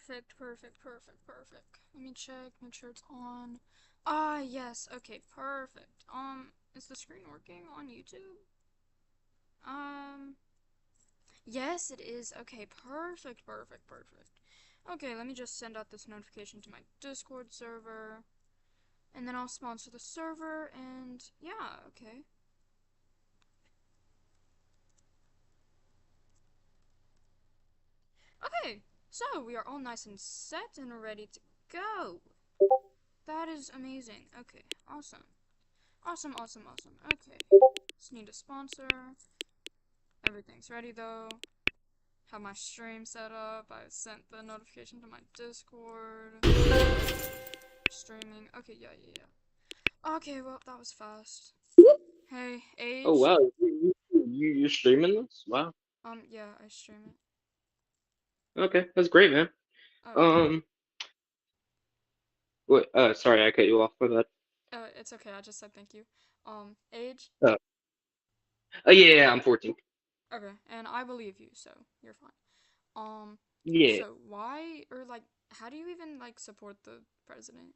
Perfect, perfect, perfect, perfect. Let me check, make sure it's on. Ah, yes, okay, perfect. Is the screen working on YouTube? Um, yes, it is. Okay, perfect, perfect, perfect. Okay, let me just send out this notification to my Discord server, and then I'll sponsor the server, and yeah, okay. Okay, so we are all nice and set and ready to go. That is amazing. Okay, awesome. Awesome, awesome, awesome. Okay. Just need a sponsor. Everything's ready though. Have my stream set up. I sent the notification to my Discord. Streaming. Okay, yeah, yeah, yeah. Okay, well, that was fast. Hey, Oh age? wow, you streaming this? Wow. Yeah, I stream it. Okay, that's great, man. Oh, okay. Um, wait, sorry, I cut you off for that. It's okay. I just said thank you. Age? Uh, yeah, yeah, I'm 14. Okay, and I believe you, so you're fine. Um, Yeah, so why, or like, how do you even, like, support the president?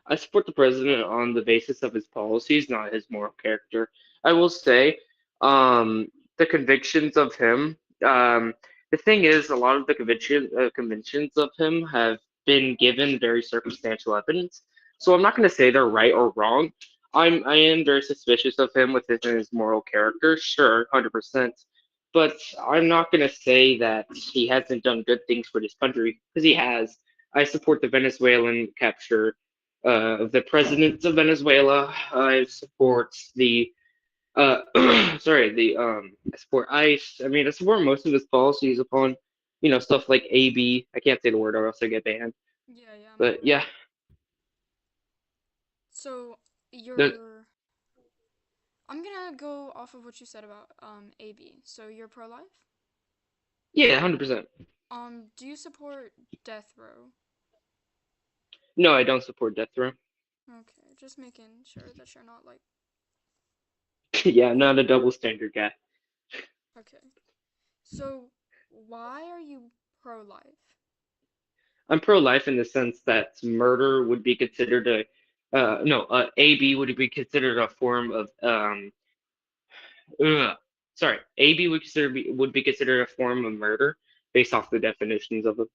I support the president on the basis of his policies, not his moral character. I will say, the convictions of him. Um, the thing is, a lot of the conventions of him have been given very circumstantial evidence. So I'm not going to say they're right or wrong. I am very suspicious of him within his moral character, sure, 100%. But I'm not going to say that he hasn't done good things for this country because he has. I support the Venezuelan capture the president of Venezuela. I support the sorry, the I support ICE. I mean, I support most of his policies upon, stuff like AB. I can't say the word or else I get banned. Yeah, yeah, I'm But aware. yeah, So the you're I'm gonna go off of what you said about AB. So you're pro-life? yeah, 100%. Do you support death row? No, I don't support death row. Okay, just making sure that you're not like Yeah, not a double standard guy. okay. So why are you pro-life? I'm pro-life in the sense that murder would be considered no, AB would be considered a form of Ugh. Sorry, AB would be considered a form of murder based off the definitions of it.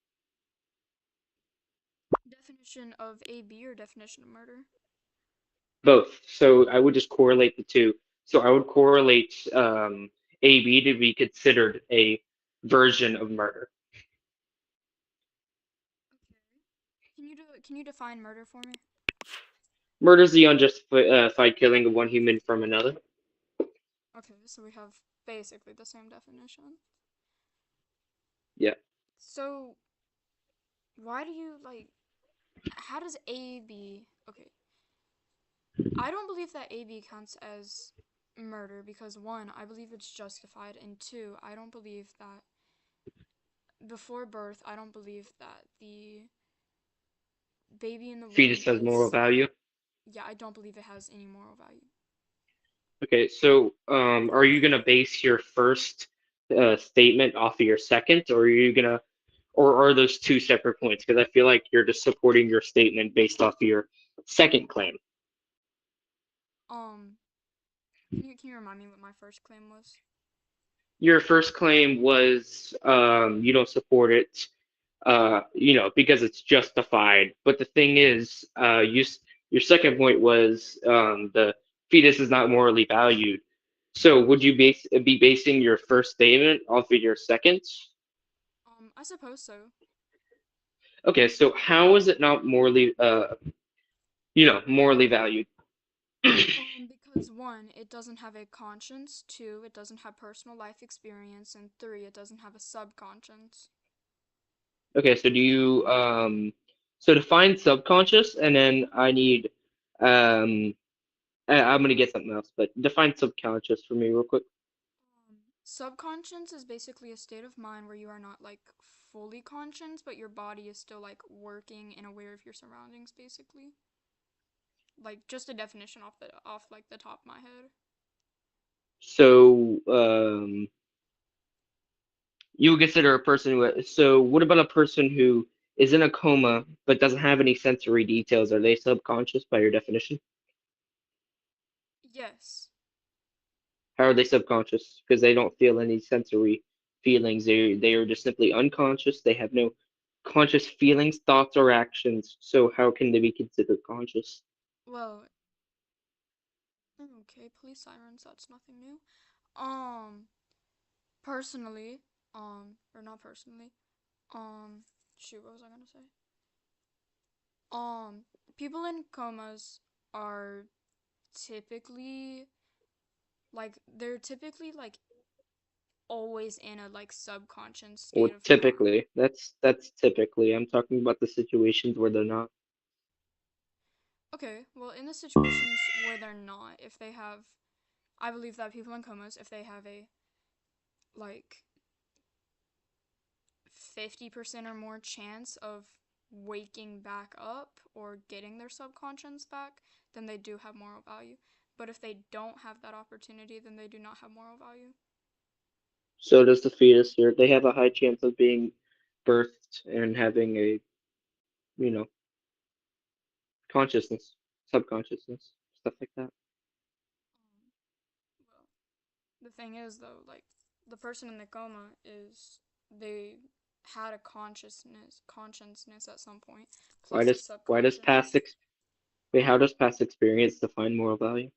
Definition of AB or definition of murder? Both. So I would just correlate the two. So I would correlate AB to be considered a version of murder. Okay. Can you define murder for me? Murder is the unjustified killing of one human from another. Okay, so we have basically the same definition. Yeah. So why do you like how does AB okay, I don't believe that AB counts as murder because one, I believe it's justified, and two, I don't believe that before birth, I don't believe that the baby in the womb Fetus has moral is, value. yeah, I don't believe it has any moral value. Okay, so are you gonna base your first statement off of your second, or are you gonna, or are those two separate points? Because I feel like you're just supporting your statement based off of your second claim. Um, can you remind me what my first claim was? Your first claim was you don't support it, because it's justified. But the thing is, your second point was the fetus is not morally valued. So would you be basing your first statement off of your second? I suppose so. Okay, so how is it not morally valued? Because one, it doesn't have a conscience, two, it doesn't have personal life experience, and three, it doesn't have a subconscious. Okay, so so define subconscious, and then I need, um, I'm gonna get something else, but define subconscious for me real quick. Subconscious is basically a state of mind where you are not like fully conscious, but your body is still like working and aware of your surroundings, basically. Like just a definition off like the top of my head. So, You would consider a person who. So, what about a person who is in a coma but doesn't have any sensory details? Are they subconscious by your definition? Yes. How are they subconscious? Because they don't feel any sensory feelings. They are just simply unconscious. They have no conscious feelings, thoughts, or actions. So, how can they be considered conscious? Well, okay, police sirens, that's nothing new. Um, personally, or not personally, um, shoot, what was I gonna say? Um, people in comas are typically they're typically like always in a like subconscious Well, state of mind. typically, that's typically. I'm talking about the situations where they're not. Okay, well, in the situations where they're not, if they have, I believe that people in comas, if they have a like 50% or more chance of waking back up or getting their subconscious back, then they do have moral value. But if they don't have that opportunity, then they do not have moral value. So does the fetus here. They have a high chance of being birthed and having a, you know, consciousness, subconsciousness, stuff like that. Well, the thing is, though, like the person in the coma is they had a consciousness at some point, Why plus a does past subconscious, wait, how does past experience define moral value?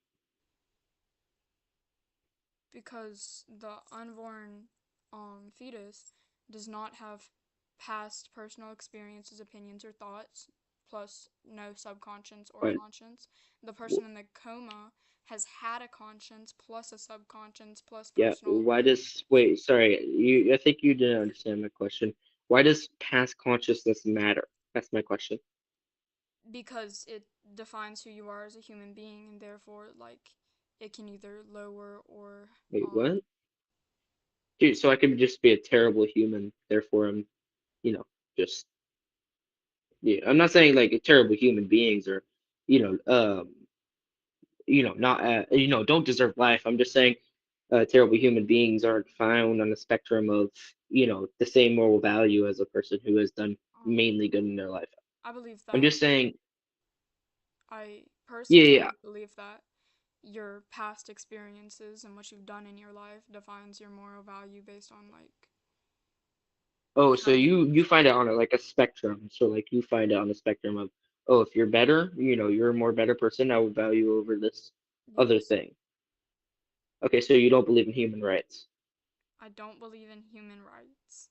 because the unborn fetus does not have past personal experiences, opinions, or thoughts, plus no subconscious or Why, conscience. The person in the coma has had a conscience plus a subconscious plus yeah, personal, wait, sorry, I think you didn't understand my question. Why does past consciousness matter? That's my question. because it defines who you are as a human being, and therefore like it can either lower or Wait, what? Dude, so I could just be a terrible human, therefore I'm, you know, just, yeah, I'm not saying like terrible human beings or, you know, not don't deserve life. I'm just saying terrible human beings aren't found on the spectrum of the same moral value as a person who has done mainly good in their life. I believe I'm that just saying, I yeah, yeah, yeah. personally believe that your past experiences and what you've done in your life defines your moral value based on like Oh, so how you you find it on like a spectrum. So like you find it on the spectrum of, oh, if you're better, you're a more better person, I would value over this other yes. thing. Okay, so you don't believe in human rights. I don't believe in human rights.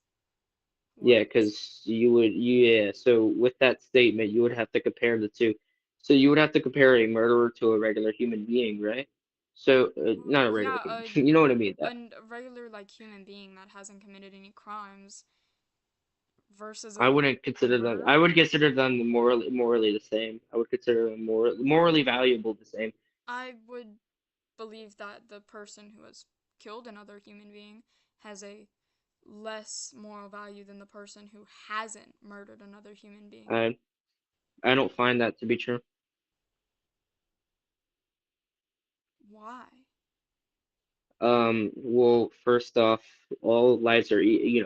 Yeah, What? because yeah. So with that statement, you would have to compare the two. So you would have to compare a murderer to a regular human being, right? So Well, not a regular yeah, human, you know what I mean? a regular like human being that hasn't committed any crimes versus I a wouldn't consider them. I murderer. would consider them morally the same. I would consider them morally valuable the same. I would believe that the person who has killed another human being has a less moral value than the person who hasn't murdered another human being. I I don't find that to be true. Why? Well, first off, all lives are,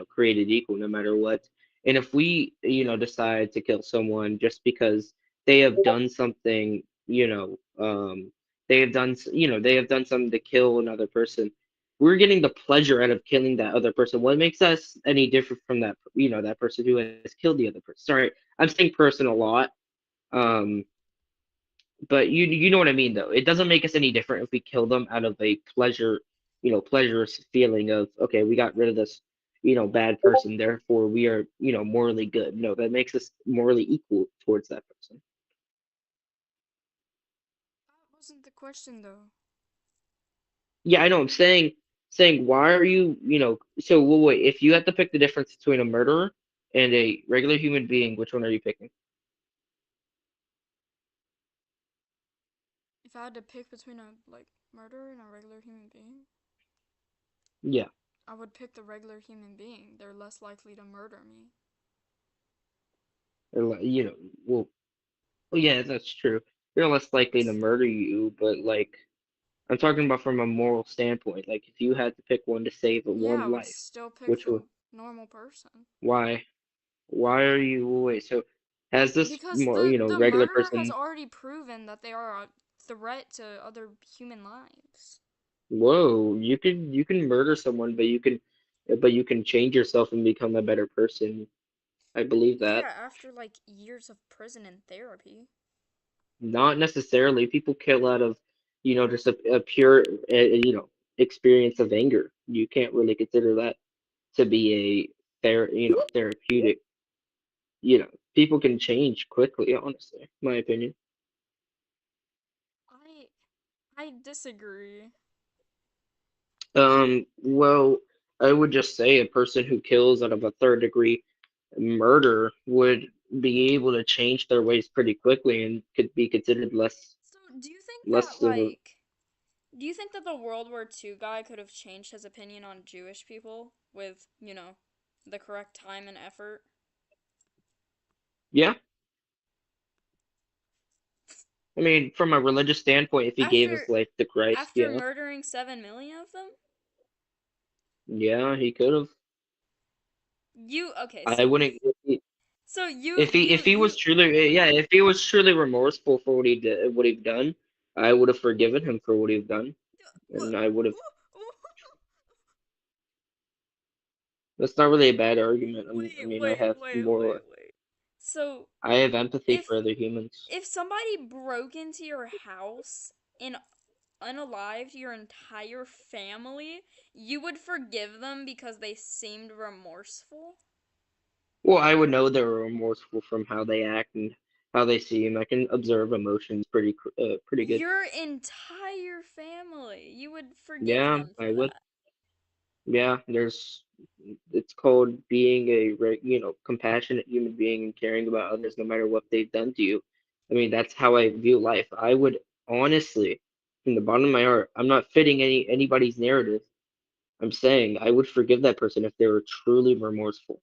created equal no matter what. And if we, decide to kill someone just because they have done something, they have done something to kill another person, we're getting the pleasure out of killing that other person. What makes us any different from that, that person who has killed the other person? Sorry, I'm saying person a lot. Um, but you know what I mean though. It doesn't make us any different if we kill them out of a pleasurous feeling of okay, we got rid of this, bad person, therefore we are, morally good. No, that makes us morally equal towards that person. That wasn't the question though. Yeah, I know. I'm saying why are you, so wait, if you had to pick the difference between a murderer and a regular human being, which one are you picking? If I had to pick between a like murderer and a regular human being, Yeah, I would pick the regular human being. They're less likely to murder me. or, well, yeah, that's true. They're less likely to murder you, but like I'm talking about from a moral standpoint. Like if you had to pick one to save Yeah, I one would life, still pick which the would? normal person. Why? Why are you wait? So has this Because more the regular murderer has person? already proven that they are a threat to other human lives. Whoa, you can murder someone, but you can change yourself and become a better person. I believe Yeah, that. after like years of prison and therapy. Not necessarily. People kill out of, just a pure, experience of anger. You can't really consider that to be therapeutic. People can change quickly, honestly, my opinion. I I disagree. Well, I would just say a person who kills out of a third degree murder would be able to change their ways pretty quickly and could be considered less So, do you think that less of a. do you think that the World War II guy could have changed his opinion on Jewish people with, the correct time and effort? Yeah, I mean, from a religious standpoint, if he gave his After life to Christ, after yeah, murdering 7 million of them? yeah, he could have. Okay, I so wouldn't. so you If he was truly, yeah, if he was truly remorseful for what he did, what he'd done, I would have forgiven him for what he'd done, and I would have. That's not really a bad argument. I mean, I have more. wait. So, I have empathy if for other humans. if somebody broke into your house and unalived your entire family, you would forgive them because they seemed remorseful? Well, I would know they're remorseful from how they act and how they seem. I can observe emotions pretty good. Your entire family, you would forgive Yeah, them for I would. that. Yeah, it's called being compassionate human being and caring about others no matter what they've done to you. I mean, that's how I view life. I would honestly, from the bottom of my heart, I'm not fitting anybody's narrative. I'm saying I would forgive that person if they were truly remorseful.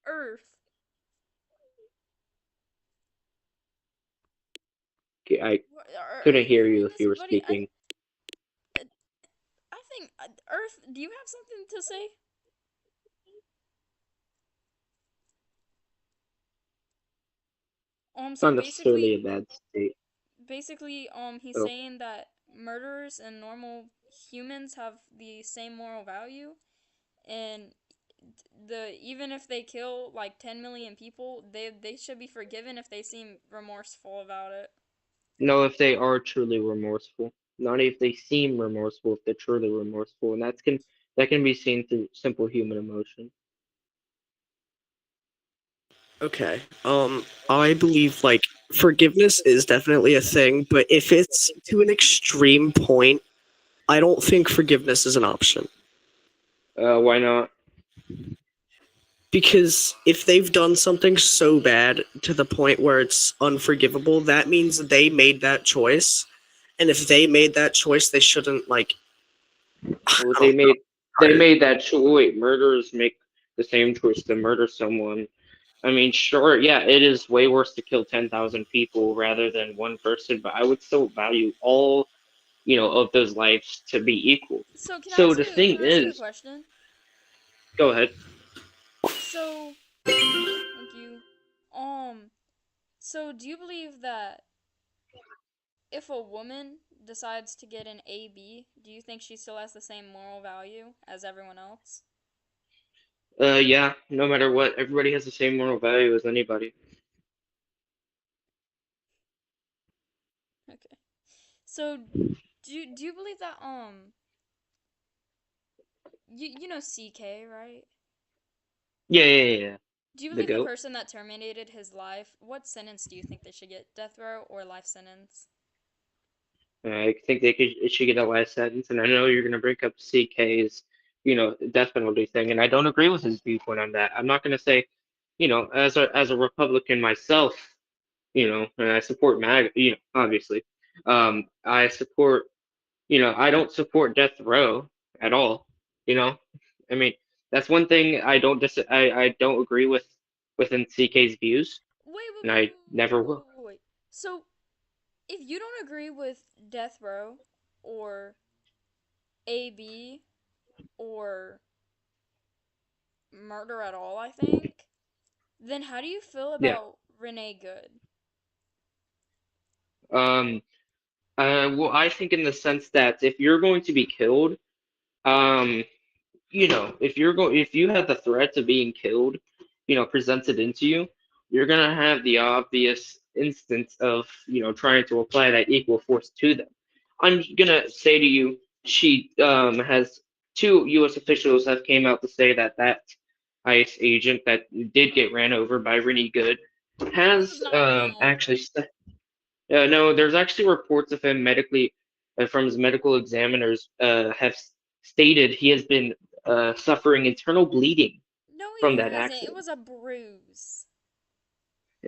Earth. Okay, I Are couldn't you hear hearing you if this, you were buddy? speaking. I think Earth. Do you have something to say? So Not necessarily basically, a bad state. he's So saying that murderers and normal humans have the same moral value, and the even if they kill like 10 million people, they should be forgiven if they seem remorseful about it. no, if they are truly remorseful, not if they seem remorseful, if they're truly remorseful, and that can be seen through simple human emotion. Okay. I believe like forgiveness is definitely a thing, but if it's to an extreme point, I don't think forgiveness is an option. Why not? Because if they've done something so bad to the point where it's unforgivable, that means they made that choice. And if they made that choice, they shouldn't like Well, I they don't know. made they made that choice. Wait, murderers make the same choice to murder someone. I mean, sure, yeah, it is way worse to kill 10,000 people rather than one person, but I would still value all, of those lives to be equal. So So the can thing I ask you a is, question? go ahead. So thank you. Um, so do you believe that if a woman decides to get an AB, do you think she still has the same moral value as everyone else? Yeah, no matter what, everybody has the same moral value as anybody. Okay. So do you believe that you know CK, right? Yeah, yeah, yeah, yeah. Do you The believe the goat. person that terminated his life, what sentence do you think they should get? Death row or life sentence? I think it should get a life sentence, and I know you're gonna bring up CK's, death penalty thing, and I don't agree with his viewpoint on that. I'm not gonna say, as a Republican myself, and I support MAGA, obviously. I support, I don't support death row at all. You know, I mean, That's one thing I don't agree with within CK's views, Wait, wait, and wait, I wait, never wait, wait, will. wait, wait, wait. So, if you don't agree with death row or AB or murder at all, I think, then how do you feel Yeah. about Renee Good? Um. Well, I think in the sense that if you're going to be killed, um, if you have the threat of being killed, presented into you, you're gonna have the obvious instance of, trying to apply that equal force to them. I'm gonna say to you, she has two U.S. officials have came out to say that ICE agent that did get ran over by Rennie Good He was has not ran actually over. no, there's actually reports of him medically, from his medical examiners, have stated he has been suffering internal bleeding No, from he that hasn't. It accident. was a bruise.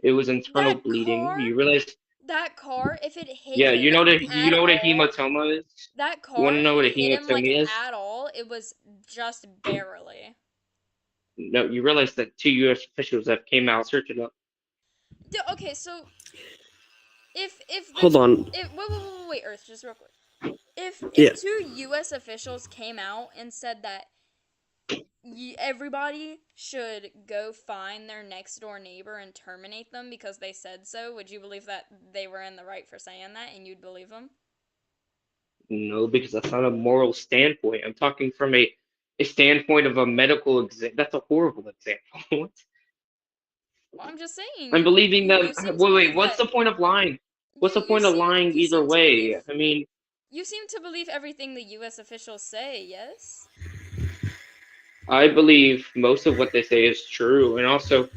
It was internal That bleeding. car, You realize? that car, if it hit Yeah, him you at know what a all, hematoma is? that You want car, to if know it what a hit him like hematoma is? at all, it was just barely. No, you realize that two U.S. officials have came out searching up. Okay, so if the Hold on. if wait, Earth, just real quick. If Yeah. two U.S. officials came out and said that everybody should go find their next door neighbor and terminate them because they said so, would you believe that they were in the right for saying that, and you'd believe them? No, because that's not a moral standpoint. I'm talking from a standpoint of a medical exam. That's a horrible example. Well, I'm just saying, I'm believing them. you seem to Wait, believe what's that the point of lying? What's you the point of lying you either seem to believe way? I mean, everything the U.S. officials say. Yes. I believe most of what they say is true, and also,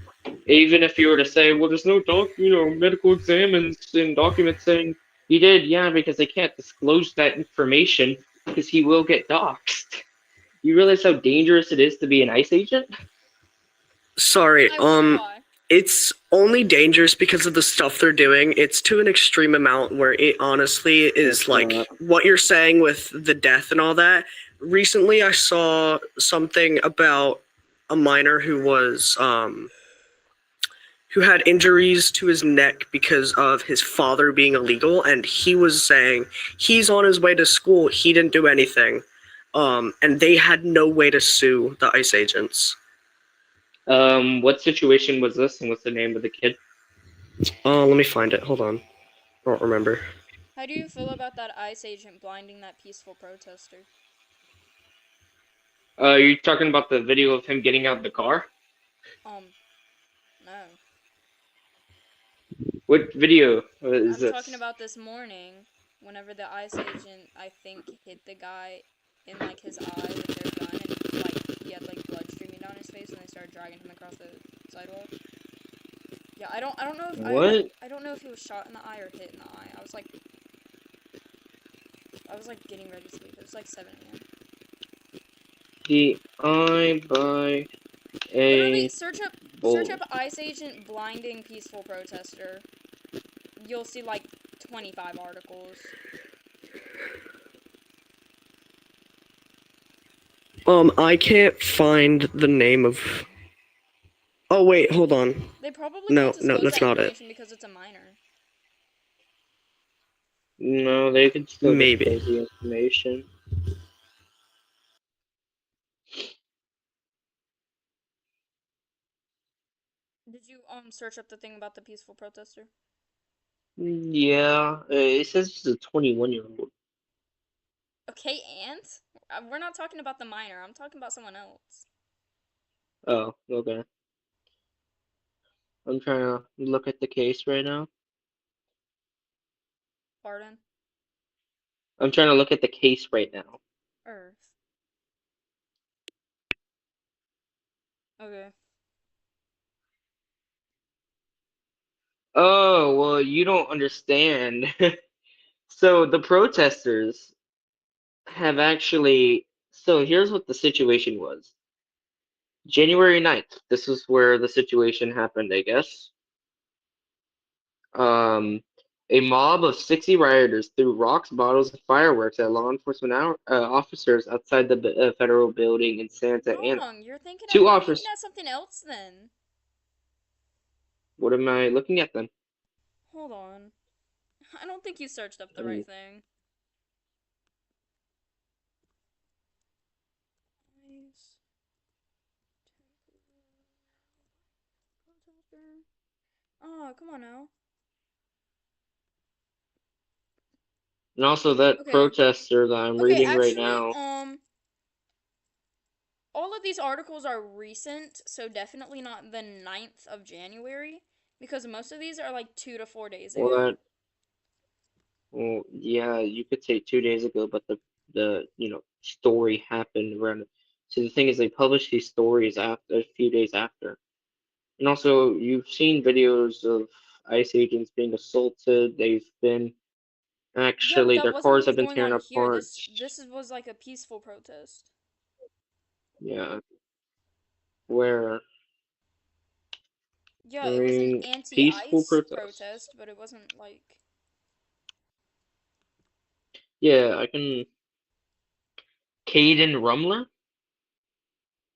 even if you were to say, well, there's no medical examines and documents saying he did, yeah, because they can't disclose that information because he will get doxxed. You realize how dangerous it is to be an ICE agent? Sorry. Why? It's only dangerous because of the stuff they're doing. It's to an extreme amount where it honestly is It's like not. what you're saying with the death and all that. Recently, I saw something about a minor who had injuries to his neck because of his father being illegal, and he was saying he's on his way to school. He didn't do anything, and they had no way to sue the ICE agents. What situation was this, and what's the name of the kid? Let me find it. Hold on. I don't remember. How do you feel about that ICE agent blinding that peaceful protester? You're talking about the video of him getting out of the car? Um, no. What video is I'm talking this? about this morning, whenever the ICE agent, I think, hit the guy in like his eye with their gun, and like he had like blood streaming down his face, and they started dragging him across the sidewalk. Yeah, I don't know if What? I don't know if he was shot in the eye or hit in the eye. I was like getting ready to sleep. It was like 7 a.m. The eye by Literally, a search bull. up ICE agent blinding peaceful protester. You'll see like 25 articles. I can't find the name of. Oh wait, hold on. They probably No, won't no, disclose that's that not it. information because it's a minor. No, they can still Maybe. disclose the information. Did you search up the thing about the peaceful protester? Yeah, it says it's a 21-year-old. Okay, and we're not talking about the minor. I'm talking about someone else. Oh, okay. I'm trying to look at the case right now. Pardon? I'm trying to look at the case right now. Earth. Okay. Oh, well, you don't understand. So the protesters have actually. So here's what the situation was. January 9th, this is where the situation happened, I guess. Um, A mob of 60 rioters threw rocks, bottles, and fireworks at law enforcement officers outside the federal building in Santa Ana. Wrong. You're thinking Two you're looking officers. at something else then. What am I looking at then? Hold on. I don't think you searched up the Um, right thing. Nice. Oh, come on now. and also that Okay. protester that I'm Okay, reading right actually, now. all of these articles are recent, so definitely not the 9th of January, because most of these are like 2 to 4 days ago. Well, yeah, you could say 2 days ago, but the story happened around. So the thing is, they publish these stories after a few days after, and also you've seen videos of ICE agents being assaulted. They've been Yeah, but actually that their wasn't cars what's have been going torn on here. apart. This was like a peaceful protest. Yeah, where Yeah, it was an during peaceful anti-ICE protests. protest, but it wasn't like Yeah, I can. Caden Rumler.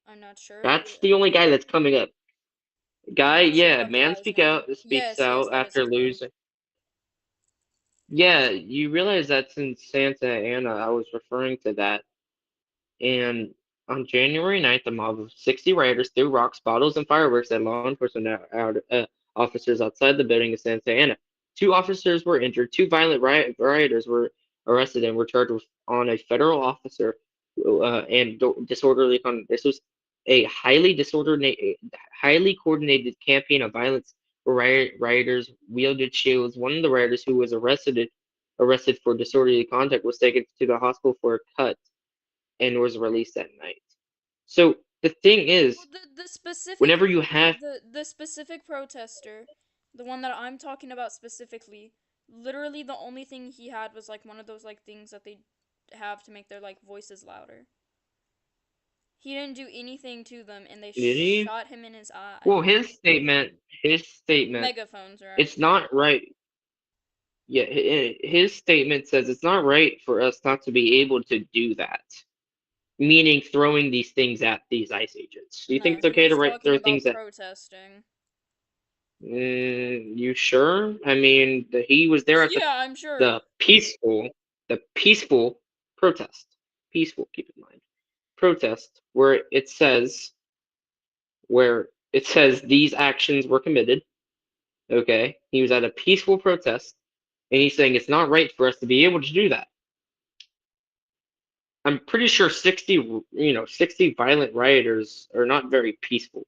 I'm not sure. That's the only guy that's coming up. I'm Guy, not sure yeah, about the man guy's name. speaks Yes, yes, out that is after his name. losing. Yeah, you realize that's in Santa Ana. I was referring to that. And on January 9th, a mob of 60 rioters threw rocks, bottles, and fireworks at law enforcement officers outside the building in Santa Ana. Two officers were injured. Two violent rioters were arrested and were charged with, on a federal officer and disorderly conduct. This was a highly coordinated campaign of violence where rioters wielded shields. One of the rioters who was arrested for disorderly conduct was taken to the hospital for a cut and was released that night. So the thing is, Well, the specific whenever you have, the specific protester, the one that I'm talking about specifically, literally the only thing he had was like one of those like things that they have to make their like voices louder. He didn't do anything to them, and they did he? shot him in his eye. Well, his statement, Megaphones are it's actually. not right. Yeah, his statement says it's not right for us not to be able to do that, meaning throwing these things at these ICE agents. Do you think No, it's he okay to was talking throw things about at? protesting. You sure? I mean, he was there at Yeah, I'm sure. the peaceful protest. Peaceful, keep in mind. Protest where it says these actions were committed. Okay, he was at a peaceful protest, and he's saying it's not right for us to be able to do that. I'm pretty sure 60 violent rioters are not very peaceful.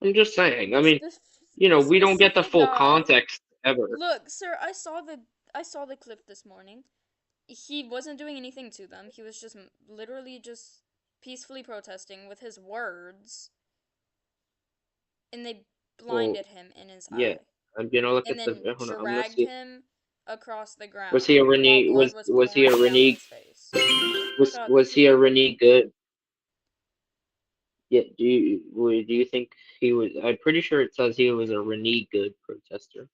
I'm just saying. I This mean, this the we don't get the specific full guy. context ever. Look, sir, I saw the clip this morning. He wasn't doing anything to them. He was just literally just peacefully protesting with his words, and they Well, blinded him in his yeah. eye, I'm gonna look and at the. then Hold on. I'm gonna dragged see. him across the Was he ground a while Rene? blood was Was he a pouring down Rene? his face. Look at Was he a Rene good? Yeah. Do you think he was? I'm pretty sure it says he was a Rene good protester.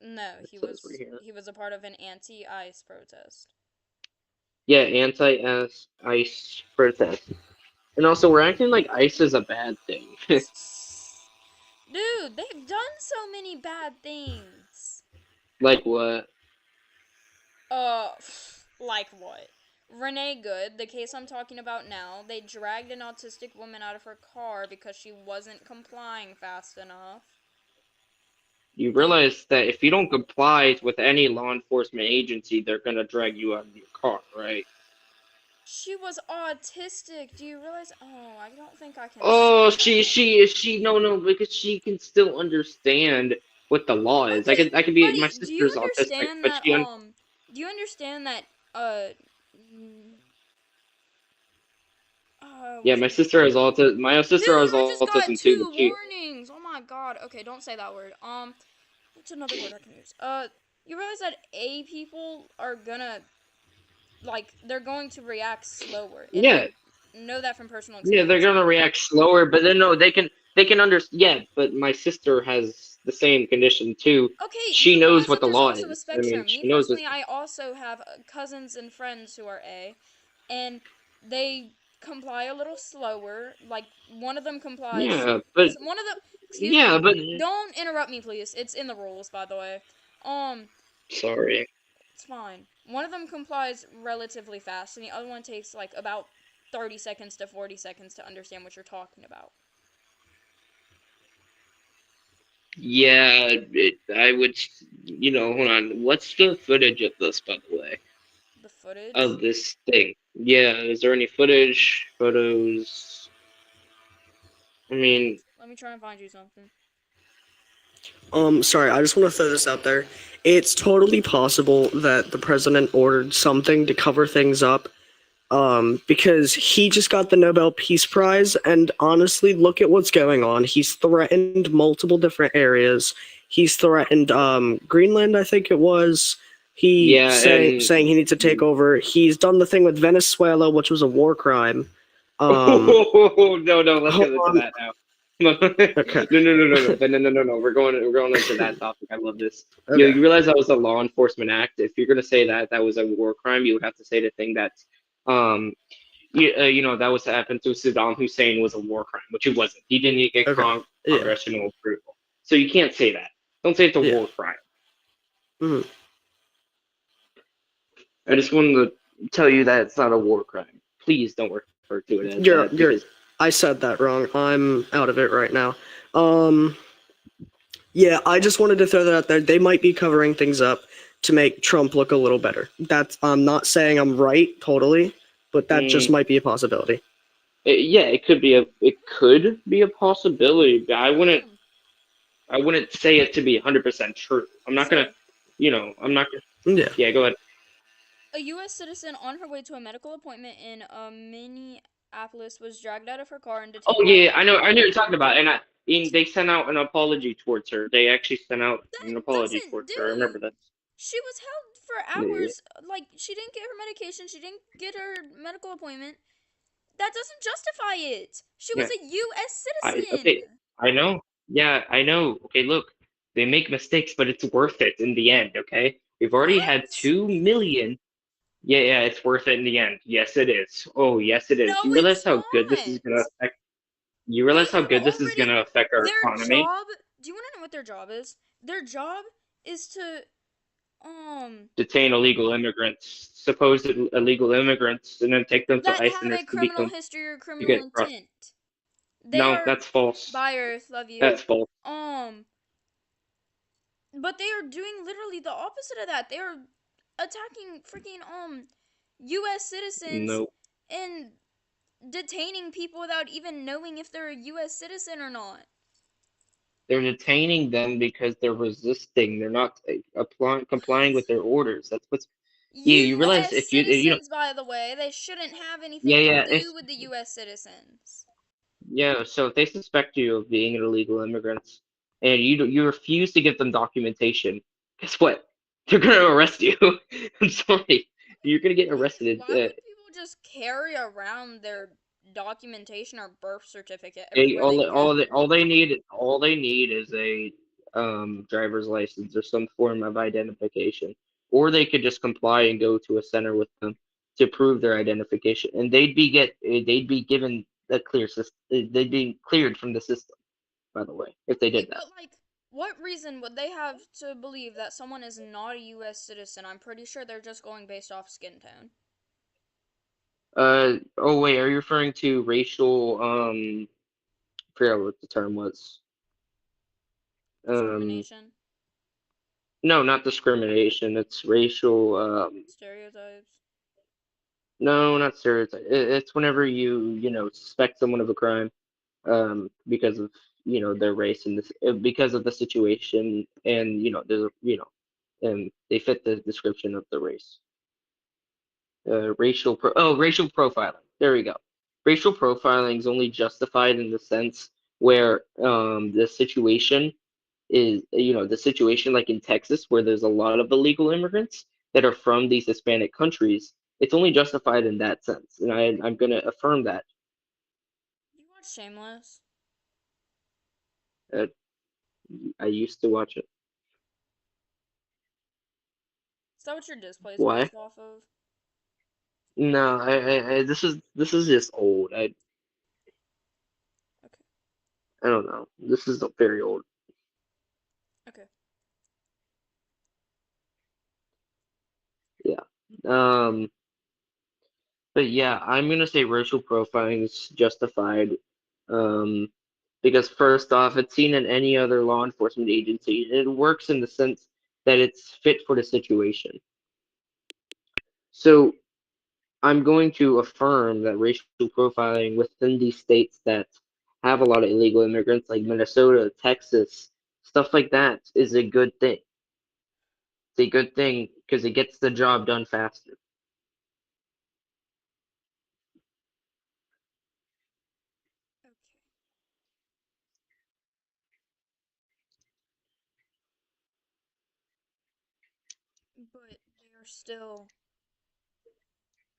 no, It he says right was here. he was a part of an anti-ICE protest. Yeah, anti-ICE protest. And also, we're acting like ICE is a bad thing. Dude, they've done so many bad things. Like what? Uh, like what? Renee Good, the case I'm talking about now, they dragged an autistic woman out of her car because she wasn't complying fast enough. You They realize that if you don't comply with any law enforcement agency, they're gonna drag you out of your car, right? She was autistic. Do you realize? Oh, I don't think I can Oh, say she that. is she no no because she can still understand what the law is. Okay, I could be my buddy, do you sister's autistic, understand but that do you understand that mm, yeah, wait. my sister has autism. My Dude, sister has I just got autism too, but two she warnings. Oh my god. Okay, don't say that word. What's another word I can use? You realize that A people are gonna they're going to react slower, and yeah, I know that from personal yeah, they're experience. gonna react slower, but then no, they can under yeah, but my sister has the same condition too. Okay, She you knows realize what that the there's law also a is. I mean, spectrum. Me she knows this. personally, I also have cousins and friends who are A, and they comply a little slower. Like one of them complies. Yeah, but One of them. Excuse me. yeah, but Don't interrupt me, please. It's in the rules, by the way. Um, sorry. it's fine. One of them complies relatively fast, and the other one takes like about 30 seconds to 40 seconds to understand what you're talking about. Yeah, I would. Hold on. What's the footage of this, by the way? The footage. Of this thing? Yeah, is there any footage, photos? I mean, Let me try and find you something. Sorry, I just want to throw this out there. It's totally possible that the president ordered something to cover things up, because he just got the Nobel Peace Prize, and honestly, look at what's going on. He's threatened multiple different areas. He's threatened, Greenland, I think it was. He yeah, saying he needs to take over. He's done the thing with Venezuela, which was a war crime. Um, Oh no, no, let's hold get into on. that now. No, no, Okay. no. We're going into that topic. I love this. Okay. You realize that was a law enforcement act. If you're gonna say that that was a war crime, you would have to say the thing that, um, that was happened to Saddam Hussein was a war crime, which it wasn't. He didn't get Okay. Yeah. congressional approval, so you can't say that. Don't say it's a Yeah. war crime. Mhm. I just wanted to tell you that it's not a war crime. Please don't refer to it as that You're. because I said that wrong. I'm out of it right now. Um. Yeah, I just wanted to throw that out there. They might be covering things up to make Trump look a little better. That's I'm not saying I'm right totally, but that just mm, might be a possibility. yeah, it could be a possibility. But I wouldn't say it to be 100% true. I'm not gonna, So, I'm not gonna. Yeah. Yeah, go ahead. a U.S. citizen on her way to a medical appointment in Minneapolis was dragged out of her car and Oh detained by yeah, police. I know what you're talking about, they sent out an apology towards her. They actually sent out That an apology doesn't, towards her. I remember dude. that. She was held for Yeah, hours. Like she didn't get her medication. She didn't get her medical appointment. That doesn't justify it. She was yeah. a U.S. Okay, citizen. I know. Yeah, I know. Okay, look, they make mistakes, but it's worth it in the end. Okay, we've already had What? 2 million. Yeah, yeah, it's worth it in the end. Yes, it is. Oh, yes, it is. No, You realize it's how good this is gonna not. affect? You They realize how have good this is already. gonna affect our Their economy? job. Do you want to know what their job is? Their job is to um Detain illegal immigrants, supposed illegal immigrants, and then take them to that ICE have and a to criminal become history or to criminal get processed. intent. They No, are that's false. buyers, love you. That's false. Um, but they are doing literally the opposite of that. They are attacking freaking U.S. citizens No, and detaining people without even knowing if they're a U.S. citizen or not. they're detaining them because they're resisting. They're not complying with What? their orders. That's what's. Yeah, you realize U.S. if you. citizens, by the way, they shouldn't have Yeah, anything to yeah, do with the U.S. citizens. yeah. So if they suspect you of being an illegal immigrant, and you refuse to give them documentation, guess what? They're gonna arrest you. I'm sorry. You're gonna get Why? arrested. Why would people just carry around their documentation or birth certificate They everywhere they go? all they need is a driver's license or some form of identification, or they could just comply and go to a center with them to prove their identification, and they'd be given a clear system. They'd be cleared from the system. By the way, if they Okay, did that. but like, what reason would they have to believe that someone is not a U.S. citizen? I'm pretty sure they're just going based off skin tone. Oh wait, are you referring to racial? I forgot what the term was. Um, Discrimination, no, not discrimination. It's racial. stereotypes. No, not stereotype. It's whenever you suspect someone of a crime, because of their race and this because of the situation, and and they fit the description of the race. Racial profiling. There we go. Racial profiling is only justified in the sense where the situation like in Texas where there's a lot of illegal immigrants that are from these Hispanic countries. It's only justified in that sense, and I'm going to affirm that. You watch Shameless? Uh, I used to watch it. Is that what your display is Why? based off of? No, this is just old. Okay. I don't know. This is very old. Okay. Yeah. Um, but yeah, I'm gonna say racial profiling is justified. Um, because first off, it's seen in any other law enforcement agency. It works in the sense that it's fit for the situation. So I'm going to affirm that racial profiling within these states that have a lot of illegal immigrants, like Minnesota, Texas, stuff like that, is a good thing. It's a good thing because it gets the job done faster. Okay. But they are still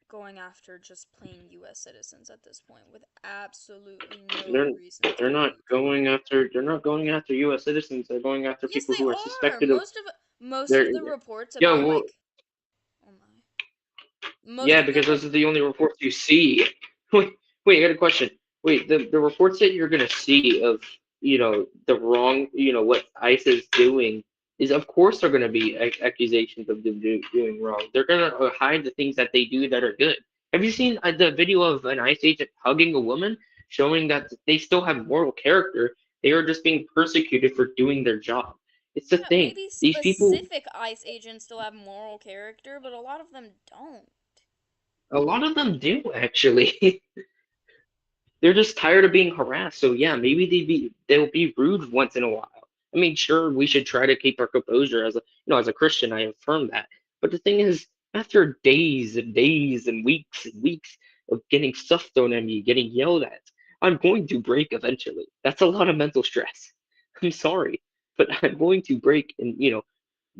going after just plain US citizens at this point with absolutely no They're reason to they're not believe. going after U.S. citizens. They're going after Yes, people they who are are. suspected of Most of they're the reports yeah about well like oh my. Most yeah of the because those are the only reports you see. Wait, I got a question. Wait, the reports that you're gonna see of the wrong what ICE is doing is of course they're gonna be accusations of them doing wrong. They're gonna hide the things that they do that are good. Have you seen the video of an ICE agent hugging a woman, showing that they still have moral character? They are just being persecuted for doing their job. It's the yeah, thing. maybe These people, specific ICE agents still have moral character, but a lot of them don't. a lot of them do actually. They're just tired of being harassed. So yeah, maybe they'll be rude once in a while. I mean, sure, we should try to keep our composure as a Christian. I affirm that. But the thing is, after days and days and weeks of getting stuff thrown at me, getting yelled at, I'm going to break eventually. That's a lot of mental stress. I'm sorry, but I'm going to break and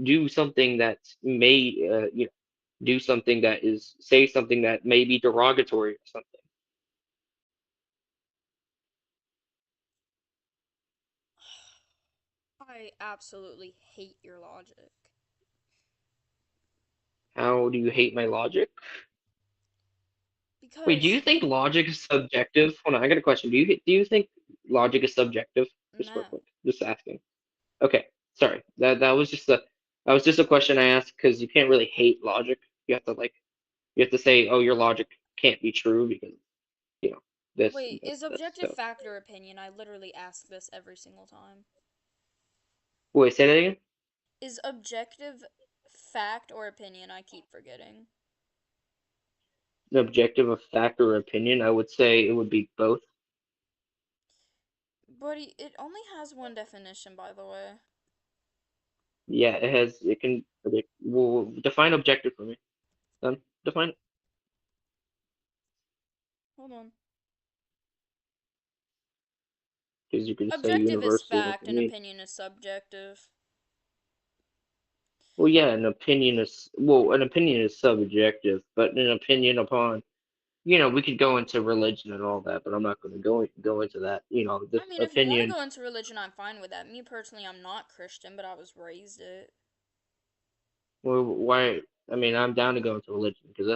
do something that may do something that is say something that may be derogatory or something. I absolutely hate your logic. How do you hate my logic? Wait, do Because you think logic is subjective? Hold on, I got a question. Do you think logic is subjective? Just real no. quick, just asking. Okay, sorry. That was just a question I asked because you can't really hate logic. You have to say, oh, your logic can't be true because you know this Wait, this is this. objective So fact or opinion? I literally ask this every single time. wait, say that again. Is objective fact or opinion? I keep forgetting. An objective of fact or opinion, I would say it would be both. But it only has one definition, by the way. Yeah, it can predict. Well, define objective for me. Then define it Hold on. because you could say Objective is universal. fact I and mean. opinion is subjective. Well, yeah, an opinion is subjective, but an opinion upon, we could go into religion and all that, but I'm not going to go into that. This I mean, if you want to opinion. go into religion, I'm fine with that. Me personally, I'm not Christian, but I was raised it. Well, why? I mean, I'm down to go into religion because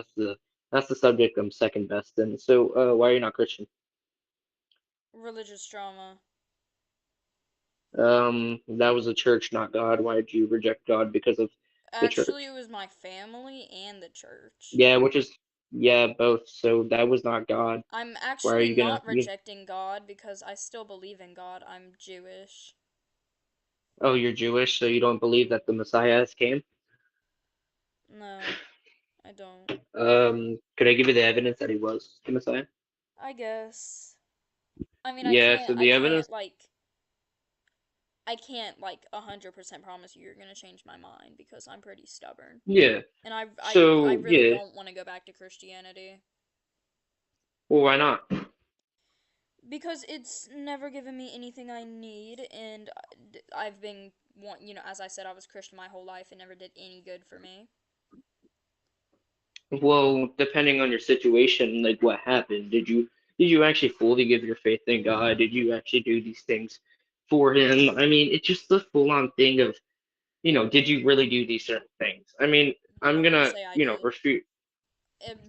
that's the subject I'm second best in. So, why are you not Christian? Religious trauma. That was a church, not God. Why did you reject God because of the Actually, it church? was my family and the church. Yeah, yeah, both. So that was not God. I'm Why are actually you gonna? not rejecting God because I still believe in God. I'm Jewish. Oh, you're Jewish, so you don't believe that the Messiah has came? No, I don't. Could I give you the evidence that he was the Messiah? I guess. I mean, I Yeah, can't so I the can't evidence, like I can't like 100% promise you you're going to change my mind because I'm pretty stubborn. yeah. And I So, really yeah. don't want to go back to Christianity Well, why not? because it's never given me anything I need and I've been as I said I was Christian my whole life and never did any good for me. Well, depending on your situation, like what happened, did you actually fully give your faith in God? Did you actually do these things? for him. I mean, it's just the full on thing of, did you really do these certain things? I mean, I'm I would gonna, say I did. refute.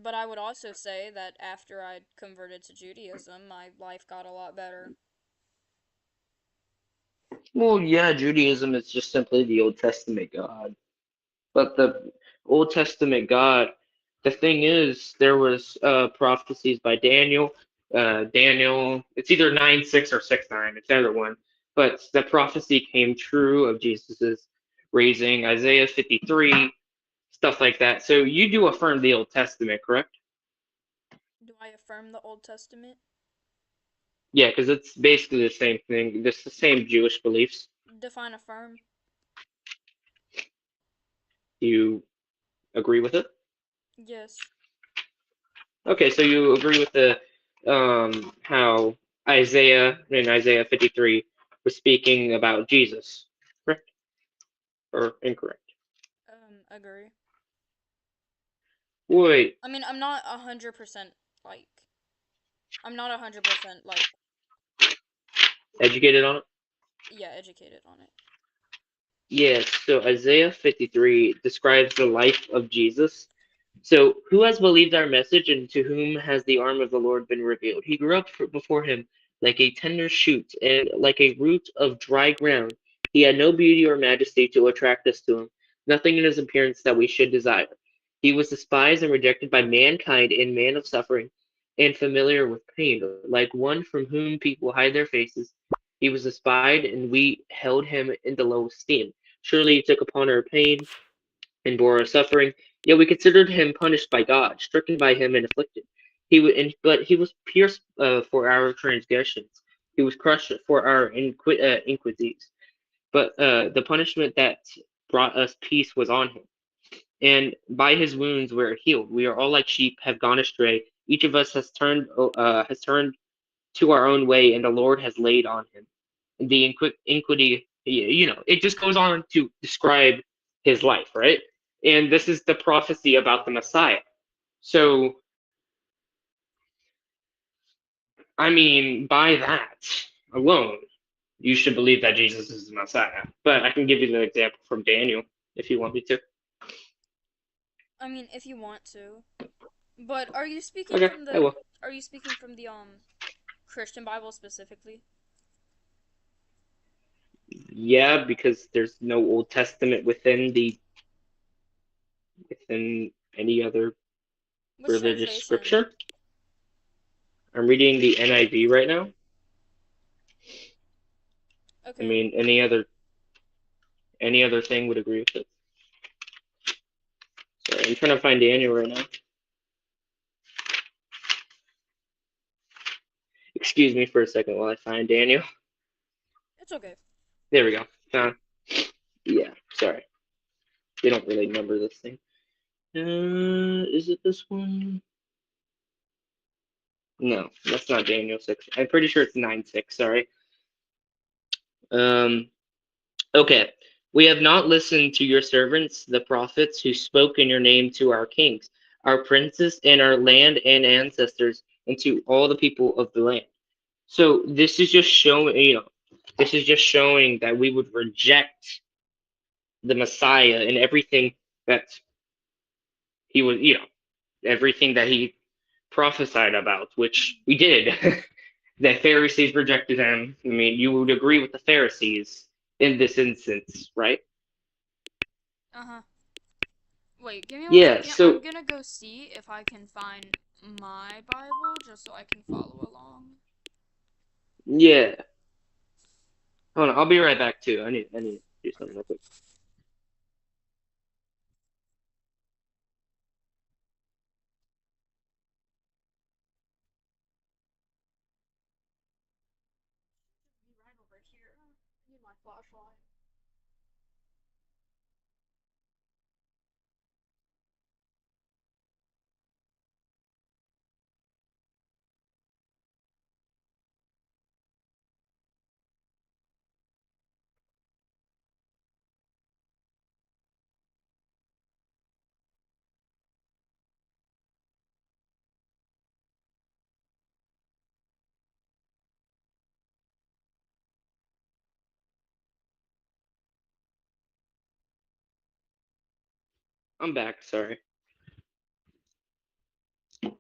But I would also say that after I converted to Judaism, my life got a lot better. Well, yeah, Judaism is just simply the Old Testament God. But the Old Testament God, the thing is, there was prophecies by Daniel. Daniel, it's either 9:6 or 6:9. It's either one. But the prophecy came true of Jesus's raising. Isaiah 53, stuff like that. So you do affirm the Old Testament, correct? Do I affirm the Old Testament? Yeah, because it's basically the same thing. It's the same Jewish beliefs. Define affirm. Do you agree with it? Yes. Okay, so you agree with the how Isaiah in Isaiah 53 was speaking about Jesus, correct or incorrect? Agree. Wait, I mean, I'm not 100% like, I'm not 100% like, educated on it? yeah, educated on it. Yes, so Isaiah 53 describes the life of Jesus. So, who has believed our message, and to whom has the arm of the Lord been revealed? He grew up before him like a tender shoot, and like a root of dry ground. He had no beauty or majesty to attract us to him, nothing in his appearance that we should desire. He was despised and rejected by mankind, and man of suffering, and familiar with pain, like one from whom people hide their faces. He was despised, and we held him in the low esteem. Surely he took upon our pain and bore our suffering. Yet we considered him punished by God, stricken by him and afflicted. But he was pierced for our transgressions. He was crushed for our iniquities. But the punishment that brought us peace was on him, and by his wounds we are healed. We are all like sheep, have gone astray. Each of us has turned to our own way, and the Lord has laid on him the iniquity. It just goes on to describe his life, right? And this is the prophecy about the Messiah. So, I mean, by that alone, you should believe that Jesus is the Messiah. But I can give you the example from Daniel if you want me to. I mean, if you want to. But are you speaking Okay, from I the, will. Christian Bible specifically? Yeah, because there's no Old Testament within any other Which religious translation? scripture. I'm reading the NIV right now. I Okay. mean, any other thing would agree with it. Sorry, I'm trying to find Daniel right now. Excuse me for a second while I find Daniel. It's okay. There we go. Found. Yeah, sorry. They don't really number this thing. Is it this one? No, that's not Daniel 6. I'm pretty sure it's 9:6. Sorry. Um. Okay. We have not listened to your servants, the prophets, who spoke in your name to our kings, our princes, and our land and ancestors, and to all the people of the land. So this is just showing that we would reject the Messiah and everything that he was, everything that he prophesied about, which we did. The Pharisees rejected him. I mean, you would agree with the Pharisees in this instance, right? Uh-huh. Wait, give me one Yeah, second. I'm so, gonna go see if I can find my Bible just so I can follow along. yeah. Hold on, I'll be right back too. I need to do something real quick. Be right over here. I need my flashlight. I'm back. Sorry. Oh my god,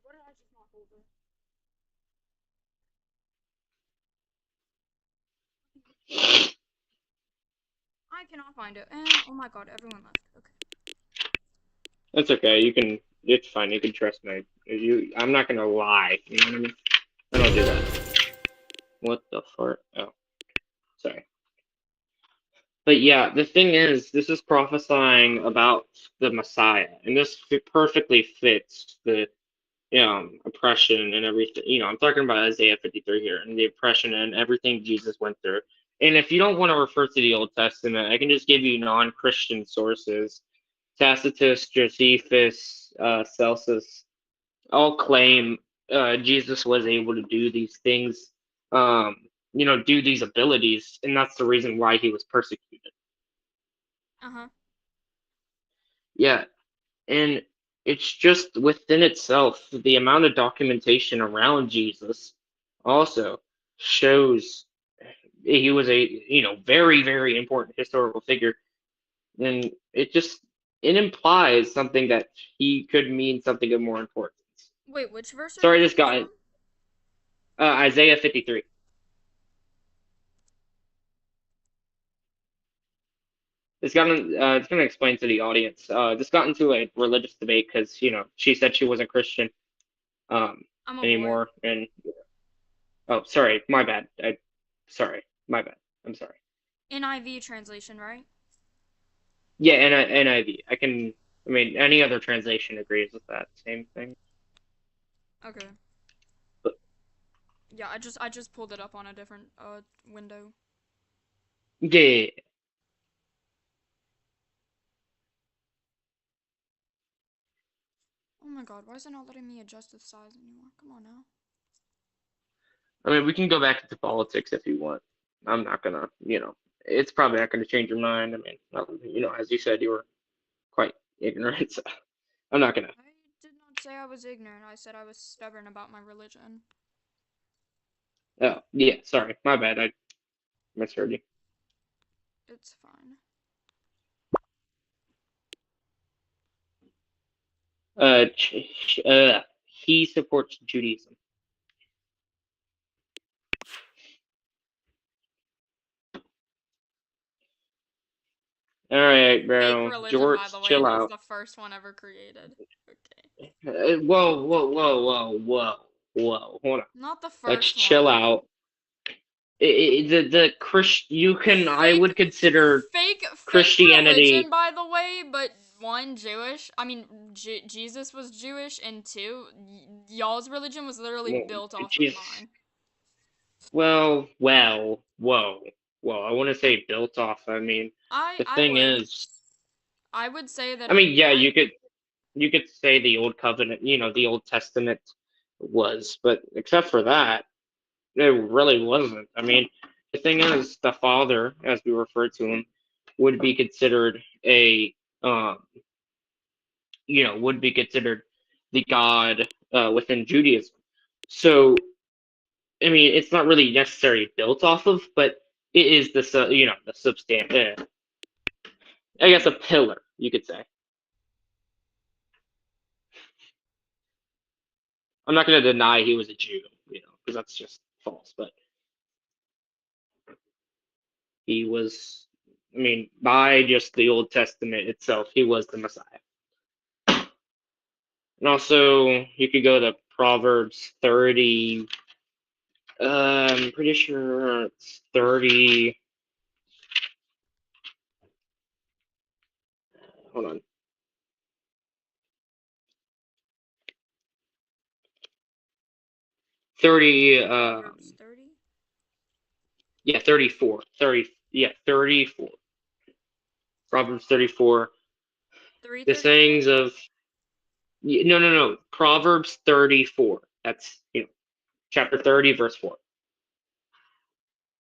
what did I just knock over? I cannot find it. And oh my god, everyone left. Okay. That's okay. You can. It's fine. You can trust me. I'm not gonna lie. You know what I mean? I don't do that. What the fuck? Oh, sorry. But yeah, the thing is, this is prophesying about the Messiah, and this perfectly fits the oppression and everything. I'm talking about Isaiah 53 here, and the oppression and everything Jesus went through. And if you don't want to refer to the Old Testament, I can just give you non-Christian sources. Tacitus, Josephus, Celsus all claim Jesus was able to do these things, do these abilities, and that's the reason why he was persecuted. Uh-huh. Yeah, and it's just within itself, the amount of documentation around Jesus also shows he was a, very, very important historical figure. And it implies something that he could mean something of more importance. Wait, which verse are you Sorry, this reading guy, from? Isaiah 53. It's gonna explain to the audience. This got into a religious debate because she said she wasn't Christian um I'm a boy. anymore, and oh, sorry, my bad. Sorry, my bad. I'm sorry. NIV translation, right? Yeah, NIV. I mean, any other translation agrees with that same thing. Okay. But Yeah, I just pulled it up on a different window. yeah, Oh my god, why is it not letting me adjust the size anymore? Come on now. I mean, we can go back into politics if you want. I'm not gonna, it's probably not gonna change your mind. I mean, as you said, you were quite ignorant, so I'm not gonna. I did not say I was ignorant. I said I was stubborn about my religion. Oh, yeah, sorry, my bad. I misheard you. It's fine. He supports Judaism. All right, Fake bro. religion, by George, the way, chill that's out. the first one ever created. Okay. Whoa, whoa, whoa, whoa, whoa, whoa. Hold on. Not the Let's first chill one. out. The Christ, I Fake would consider fake Christianity. religion, by the way, but one, Jewish. I mean, Jesus was Jewish, and two, y'all's religion was literally Well, built off of Jesus. mine. Whoa. I want to say built off. I mean, I the I thing would is, I would say that I mean, yeah, I you could say the Old Covenant, the Old Testament was, but except for that, it really wasn't. I mean, the thing is, the Father, as we refer to him, would be considered um, would be considered the God within Judaism. So, I mean, it's not really necessarily built off of, but it is the substantive. I guess a pillar, you could say. I'm not going to deny he was a Jew, because that's just false. But he was, I mean, by just the Old Testament itself, he was the Messiah. And also, you could go to Proverbs 30. I'm pretty sure it's 30. Hold on. 30. Proverbs 30. Yeah, 34. 30. Yeah, 34. Proverbs 34. The 334. sayings of. No. Proverbs 34. That's, chapter 30, verse 4.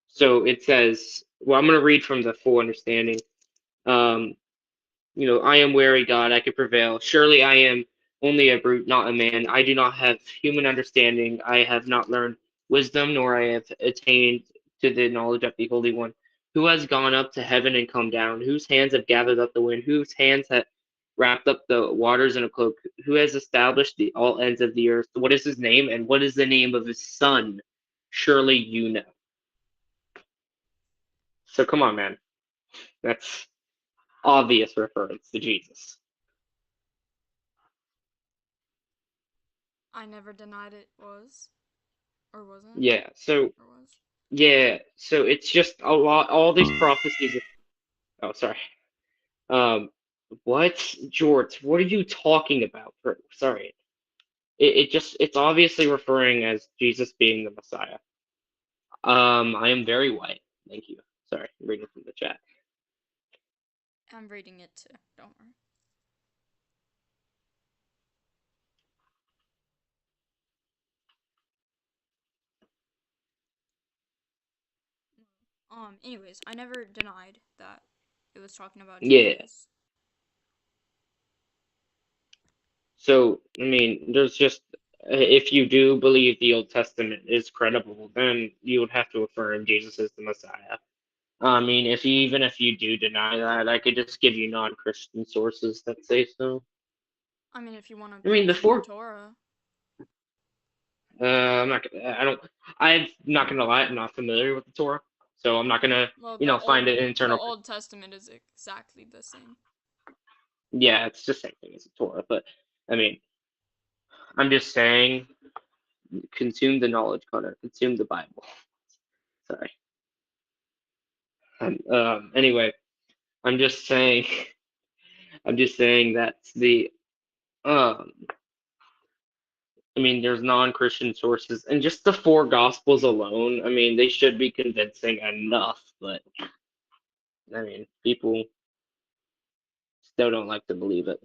So it says, well, I'm going to read from the full understanding. I am wary, God, I can prevail. Surely I am only a brute, not a man. I do not have human understanding. I have not learned wisdom, nor I have attained to the knowledge of the Holy One. Who has gone up to heaven and come down? Whose hands have gathered up the wind? Whose hands have wrapped up the waters in a cloak? Who has established the all ends of the earth? What is his name, and what is the name of his son? Surely you know. So come on, man. That's obvious reference to Jesus. I never denied it was. Or wasn't. Yeah. So Or was. yeah. So it's just a lot. All these prophecies. Oh, sorry. Um, what, George? What are you talking about? Sorry. It's obviously referring as Jesus being the Messiah. I am very white. Thank you. Sorry, I'm reading from the chat. I'm reading it too. Don't worry. Anyways, I never denied that it was talking about Yeah. Jesus. So, I mean, there's just if you do believe the Old Testament is credible, then you would have to affirm Jesus is the Messiah. I mean, even if you do deny that, I could just give you non-Christian sources that say so. I mean, if you want to I go mean, the to the four. Torah. I'm not. I don't. I'm not gonna lie. I'm not familiar with the Torah, so I'm not gonna, Well, find an the internal. Old Testament is exactly the same. Yeah, it's the same thing as the Torah, but I mean, I'm just saying, consume the knowledge, Connor. Consume the Bible. Sorry. Anyway, I'm just saying. I'm just saying that the. Um. I mean, there's non-Christian sources, and just the four Gospels alone. I mean, they should be convincing enough, but I mean, people still don't like to believe it.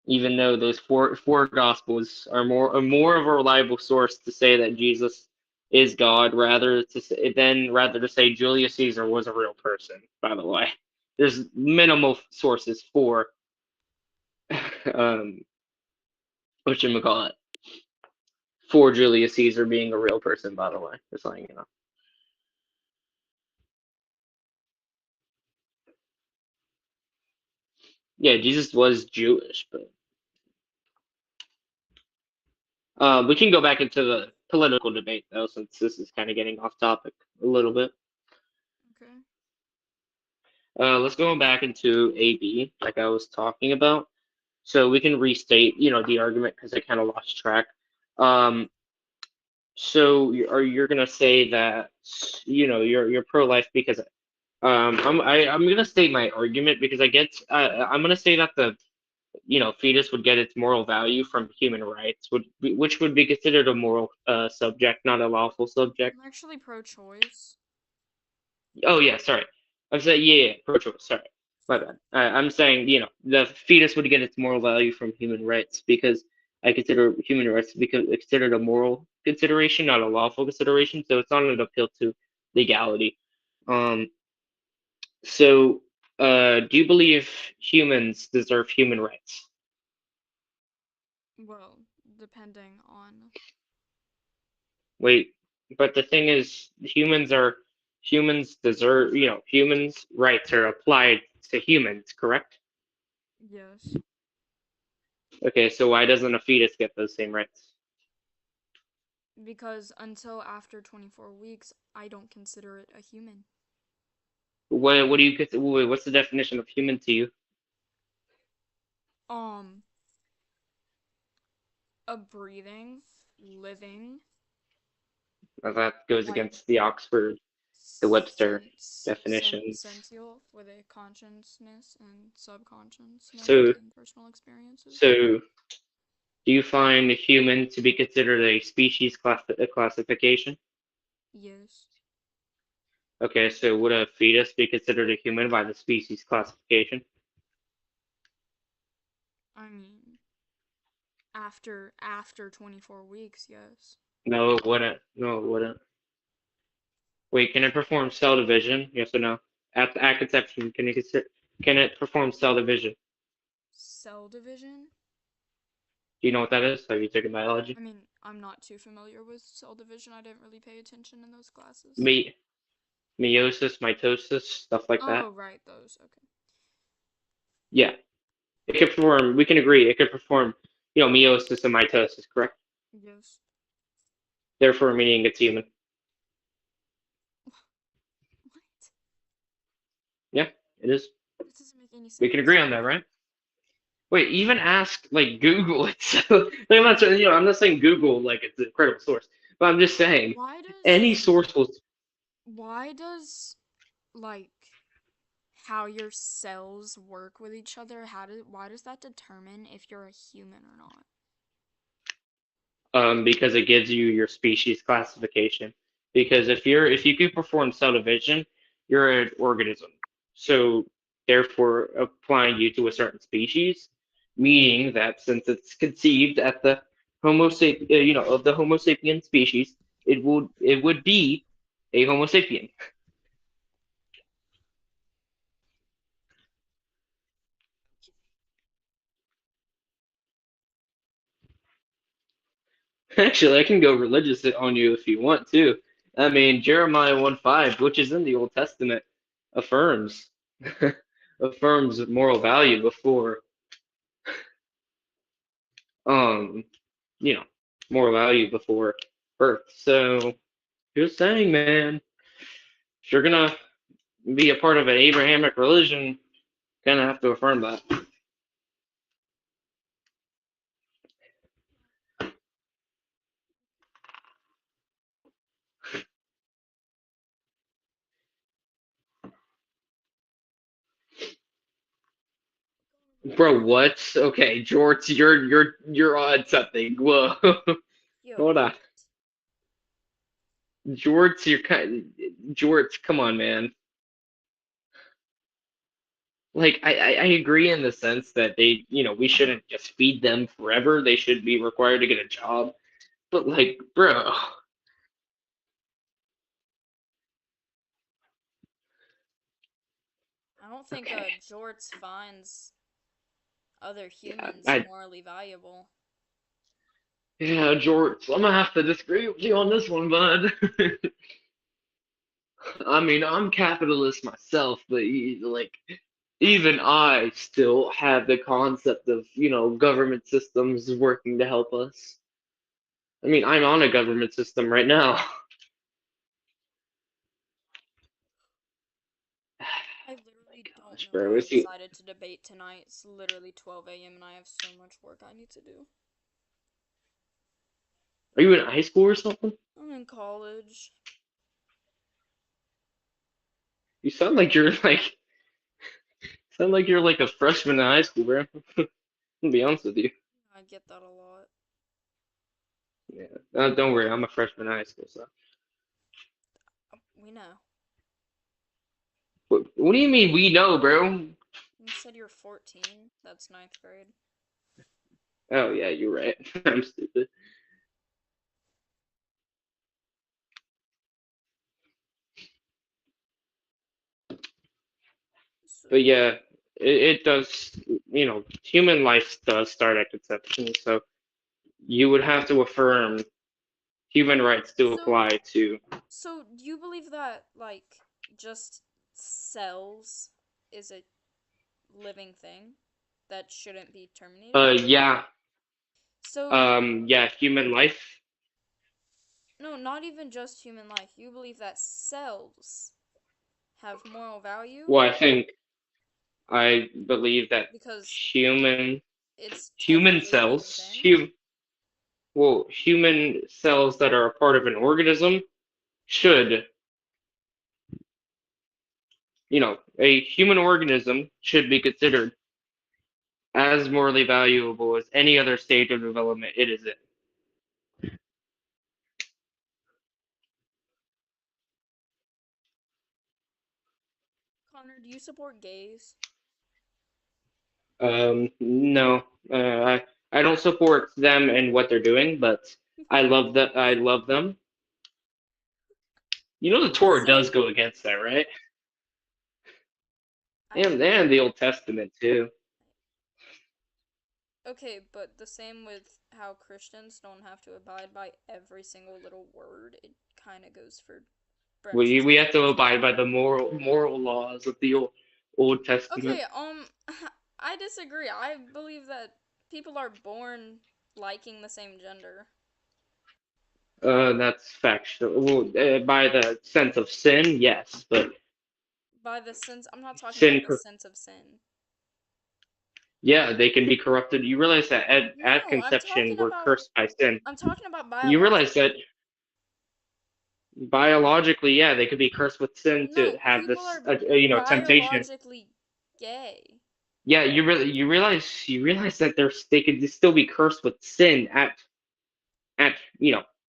Even though those four gospels are more of a reliable source to say that Jesus is God rather to say Julius Caesar was a real person. By the way, there's minimal sources for um whatchamacallit, for Julius Caesar being a real person. By the way, just letting you know. Yeah, Jesus was Jewish, but we can go back into the political debate though, since this is kind of getting off topic a little bit. Okay. Let's go back into AB, like I was talking about. So we can restate, the argument because I kind of lost track. Um, so you're gonna say that, you're pro-life because I'm gonna state my argument because I'm gonna say that the fetus would get its moral value from human rights, which would be considered a moral subject, not a lawful subject. I'm actually pro-choice. Oh yeah, sorry. I'm saying yeah, pro-choice. Sorry, my bad. I'm saying the fetus would get its moral value from human rights because I consider human rights to be considered a moral consideration, not a lawful consideration. So it's not an appeal to legality. Um. So, do you believe humans deserve human rights? Well, depending on. Wait, but the thing is, humans deserve, humans' rights are applied to humans, correct? Yes. Okay, so why doesn't a fetus get those same rights? Because until after 24 weeks, I don't consider it a human. What do you wait, what's the definition of human to you? Um, a breathing, living, That goes like against the Webster definitions. sentient with a consciousness and subconsciousness So, and personal experiences. so do you find a human to be considered a species classification? Yes. Okay, so would a fetus be considered a human by the species classification? I mean, after 24 weeks, yes. No, it wouldn't. No, it wouldn't. Wait, can it perform cell division? Yes or no? At conception, can it perform cell division? Cell division? Do you know what that is? Have you taken biology? I mean, I'm not too familiar with cell division. I didn't really pay attention in those classes. Me meiosis, mitosis, stuff like that. Oh, right, those. Okay. Yeah, it can perform. We can agree it can perform, meiosis and mitosis, correct? Yes. Therefore, meaning it's human. What? Yeah, it is. That doesn't make any We can sense. agree on that, right? Wait, even ask like Google it. So, like, I'm not saying Google like it's a credible source, but I'm just saying Why any does source will. why does like how your cells work with each other, why does that determine if you're a human or not? Because it gives you your species classification. Because if you can perform cell division, you're an organism. So therefore, applying you to a certain species, meaning that since it's conceived at the of the Homo sapien species, it would be a Homo sapien. Actually, I can go religious on you if you want to. I mean, Jeremiah 1:5, which is in the Old Testament, affirms affirms moral value before um you know moral value before birth. So just saying, man, if you're gonna be a part of an Abrahamic religion, gonna have to affirm that. Bro, what? Okay, George, you're on something. Whoa. Yo, Hold on. what? George, you're kind George, come on, man. Like I agree in the sense that we shouldn't just feed them forever. They should be required to get a job. But like, bro, I don't think okay. Jorts finds other Yeah, humans I morally valuable. yeah, George, I'm gonna have to disagree with you on this one, bud. I mean, I'm capitalist myself, but like even I still have the concept of, government systems working to help us. I mean, I'm on a government system right now. I literally don't Gosh, know bro, why I is you decided to debate tonight. It's literally 12 a.m. and I have so much work I need to do. are you in high school or something? I'm in college. You sound like you're like a freshman in high school, bro. To be honest with you. I get that a lot. Yeah. Don't worry, I'm a freshman in high school, so. We know. What do you mean we know, bro? You said you're 14. That's ninth grade. Oh yeah, you're right. I'm stupid. So, But yeah, it does, human life does start at conception, so you would have to affirm human rights to so, apply to. so do you believe that, like, just cells is a living thing that shouldn't be terminated? Yeah, So, yeah, human life. no, not even just human life. You believe that cells have moral value Well, I believe that because human it's human technically a living cells, thing? human cells that are a part of an organism should, a human organism should be considered as morally valuable as any other stage of development it is in. Connor, do you support gays? No, I don't support them and what they're doing, but I love that. I love them. You know, the Torah So, does go against that, right? I And the Old Testament too. Okay, but the same with how Christians don't have to abide by every single little word. It kind of goes for We Baptist have to as abide well. by the moral laws of the Old Testament. Okay, I disagree. I believe that people are born liking the same gender. That's factual. Well, by the sense of sin, yes, but By the sense, I'm not talking sin, about the sense of sin. yeah, they can be corrupted. You realize that at No, conception we're cursed by sin. I'm talking about You realize that biologically. biologically, yeah, they could be cursed with sin to No, have people this, are temptation. biologically gay. Yeah, you realize that they could still be cursed with sin at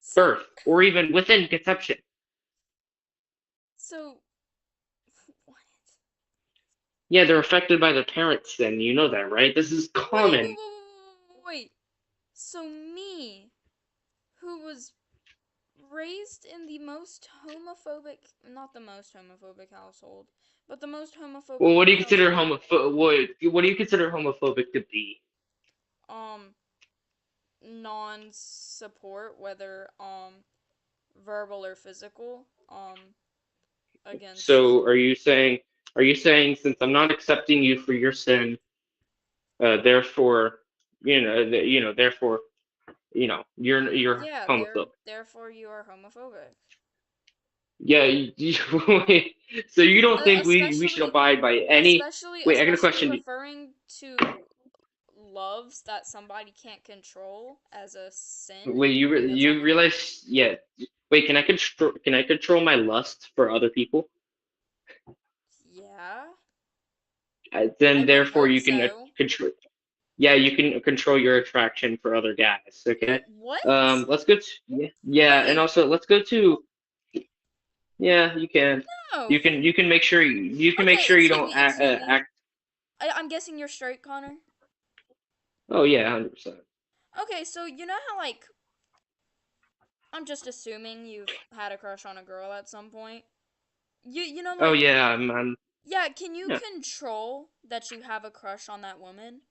So, birth or even within conception. so, what? Yeah, they're affected by their parents' sin. You know that, right? This is Wait, wait, common. wait, wait, wait. So me, who was raised in the most homophobic, not the most homophobic household, but the most Well, homophobic what do you consider household, what do you consider homophobic to be? um, non-support, whether, verbal or physical, against, So are you saying since I'm not accepting you for your sin, therefore, therefore, you're yeah, homophobic? therefore you are homophobic. Yeah, so you don't think we should Especially, abide by any? Wait, I got a especially question. referring to loves that somebody can't control as a sin. Wait, That's you homophobic. realize? Yeah. Wait, can I control my lust for other people? Yeah, I Then would therefore hope you can so. control. Yeah, you can control your attraction for other guys. Okay. What? Let's go to yeah, and Wait. also let's go to yeah. You can. No. You can make sure you can make Okay, sure you excuse don't me, excuse me. act. I'm guessing you're straight, Connor. Oh yeah, 100%. Okay, so you know how like I'm just assuming you've had a crush on a girl at some point. You know Oh like yeah, I'm yeah, can you yeah. control that you have a crush on that woman?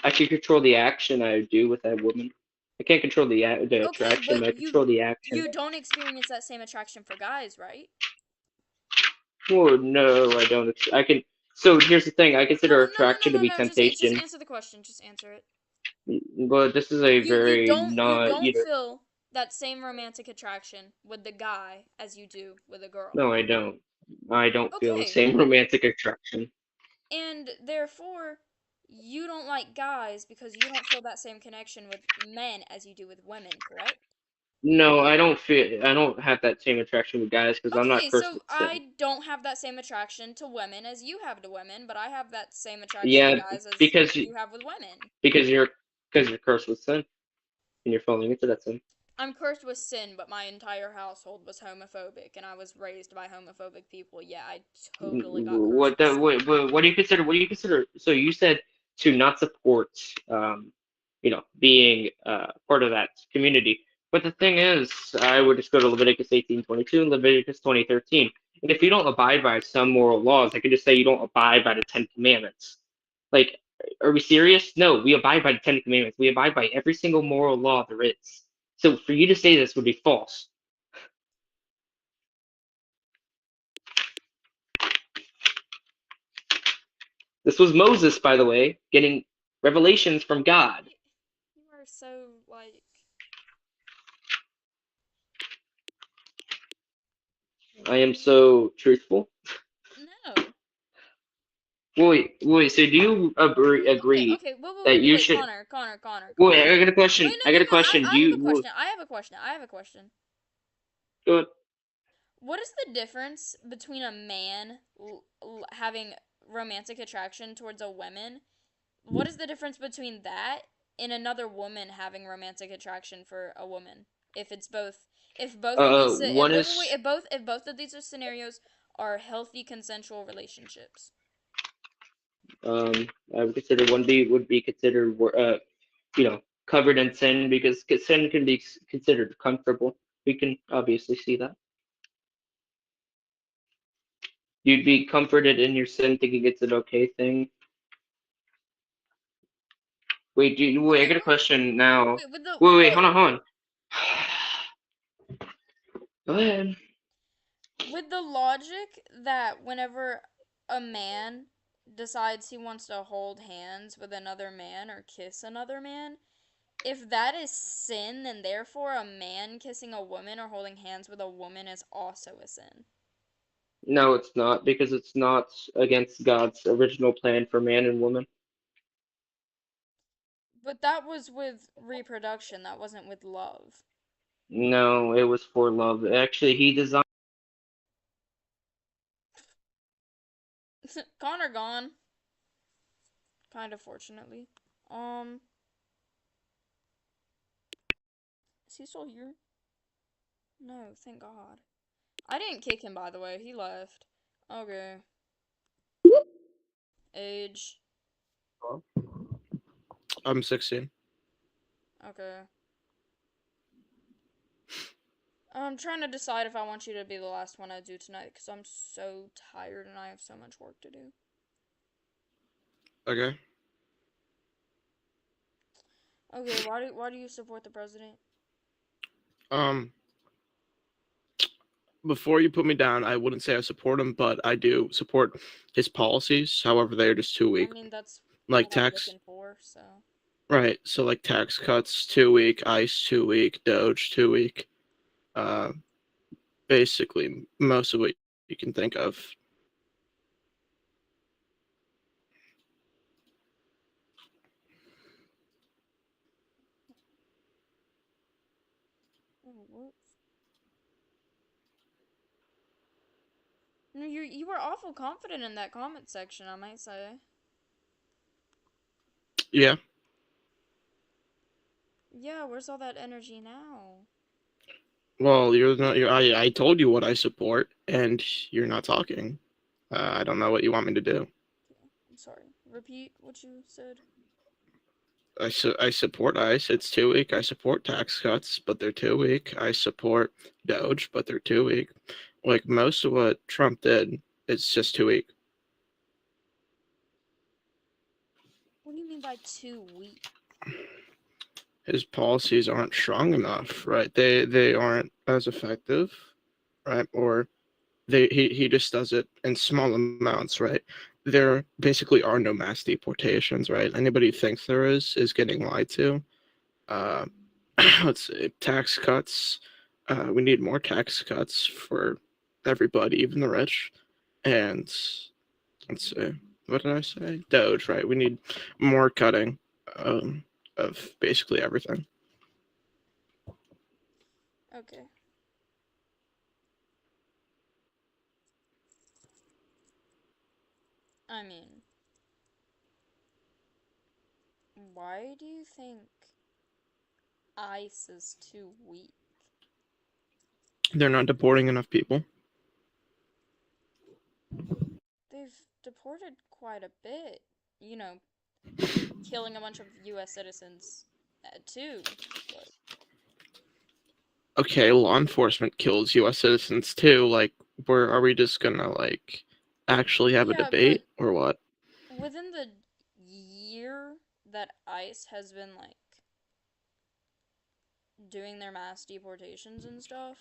I can control the action I do with that woman. I can't control the Okay, attraction, but but I control the action. you don't experience that same attraction for guys, right? Oh no, I don't. I can. So here's the thing. I No, consider no, no, no, no, attraction to no, be no. Just temptation, answer the question. Just answer it. but this is a very You not. don't feel that same romantic attraction with the guy as you do with a girl. No, I don't. I don't feel the Okay, same romantic attraction. and therefore you don't like guys because you don't feel that same connection with men as you do with women, correct? No, I don't feel. I don't have that same attraction with guys because I'm not Okay, cursed so with sin. I don't have that same attraction to women as you have to women, but I have that same attraction to Yeah, guys as because you you have with women. because you're because you're cursed with sin and you're falling into that sin. I'm cursed with sin, but my entire household was homophobic, and I was raised by homophobic people. Yeah, I totally got cursed What with the sin. what do you consider? What do you consider? So you said to not support, being part of that community. But the thing is, I would just go to Leviticus 18:22 and Leviticus 20:13. And if you don't abide by some moral laws, I could just say you don't abide by the Ten Commandments. Like, are we serious? No, we abide by the Ten Commandments. We abide by every single moral law there is. So for you to say this would be false. This was Moses, by the way, getting revelations from God. You are so like I am so truthful. no. Wait. So do you Okay, agree okay. that you Wait, should? Wait, Connor. I got a Wait, question. no, I no, got a no. question. Do I have you? a question. I have a question. I have a question. Go ahead. What is the difference between a man having romantic attraction towards a woman? What is the difference between that and another woman having romantic attraction for a woman? If it's both, if both of these, One wait, is if both of these are scenarios are healthy consensual relationships. I would consider one B would be considered covered in sin because sin can be considered comfortable. We can obviously see that. You'd be comforted in your sin, thinking it's an okay thing. Wait, wait, I got a question now. Wait, with the Wait, hold on. Go ahead. with the logic that whenever a man decides he wants to hold hands with another man or kiss another man, if that is sin, then therefore a man kissing a woman or holding hands with a woman is also a sin. No, it's not, because it's not against God's original plan for man and woman. But that was with reproduction, that wasn't with love. No, it was for love. Actually, he designed. Connor gone. Kind of fortunately. Um, is he still here? No, thank God. I didn't kick him, by the way. He left. Okay. Age. I'm 16. Okay. I'm trying to decide if I want you to be the last one I do tonight because I'm so tired and I have so much work to do. Okay. Okay, why do you support the president? Um, before you put me down, I wouldn't say I support him, but I do support his policies. However, they're just too I weak. mean, that's Like what I'm tax, looking for, so. right? So like tax cuts, too weak. ICE, too weak. Doge, too weak. Uh, basically most of what you can think of. Oh, whoops. No, you were awful confident in that comment section, I might say. Yeah. Yeah, where's all that energy now? Well, you're not. I told you what I support, and you're not talking. I don't know what you want me to do. Okay, I'm sorry. Repeat what you said. I support ICE. It's too weak. I support tax cuts, but they're too weak. I support Doge, but they're too weak. Like most of what Trump did, it's just too weak. What do you mean by too weak? His policies aren't strong enough, right? They aren't as effective, right? Or he just does it in small amounts, right? There basically are no mass deportations, right? Anybody who thinks there is getting lied to. Uh, let's see, tax cuts. We need more tax cuts for everybody, even the rich. And let's see, what did I say? Doge, right? We need more cutting um, of basically everything. Okay. I mean, why do you think ICE is too weak? They're not deporting enough people. They've deported quite a bit. You know, killing a bunch of U.S. citizens, too. But Okay, law enforcement kills U.S. citizens too. Like, where are we just gonna like actually have a yeah, but debate or what? within the year that ICE has been, like, doing their mass deportations and stuff,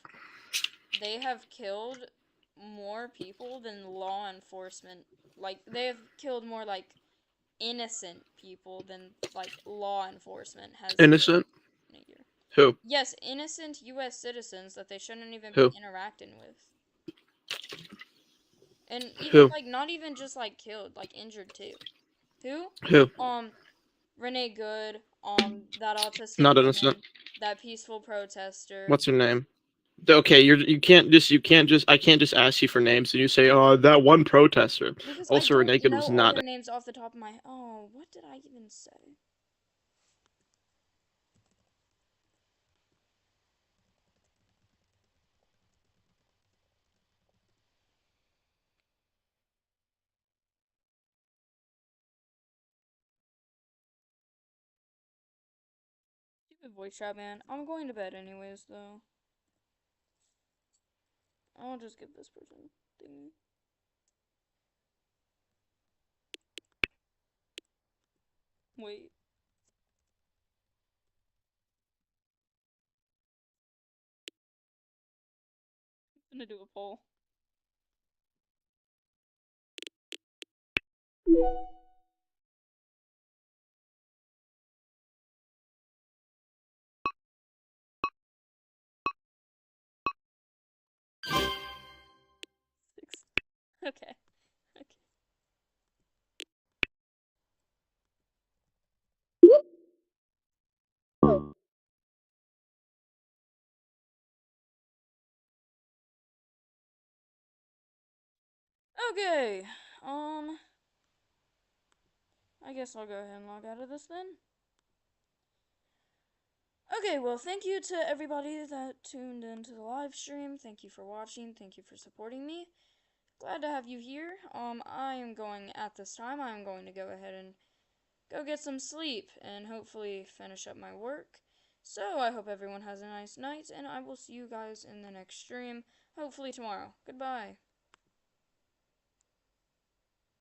they have killed more people than law enforcement. Like, they have killed more, like, innocent people than, like, law enforcement has killed Innocent? in a year. Who? Yes, innocent U.S. citizens that they shouldn't even be Who? interacting with. And even, Who? like, not even just, like, killed, like, injured too. Who? Who? Renee Good, that autistic Not innocent. woman, that peaceful protester. What's her name? Okay, you can't just I can't just ask you for names and you say, oh, that one protester. Because I Also, don't Renee Good was know all not. their names off the top of my... Oh, what did I even say? Stupid voice chat, man. I'm going to bed anyways, though. I'll just give this person thingy. Wait. gonna do a poll. Six. Okay. Okay. Okay. I guess I'll go ahead and log out of this then. Okay, well, thank you to everybody that tuned into the live stream. Thank you for watching. Thank you for supporting me. Glad to have you here. I am going, at this time, I am going to go ahead and go get some sleep and hopefully finish up my work. So, I hope everyone has a nice night, and I will see you guys in the next stream, hopefully tomorrow. Goodbye.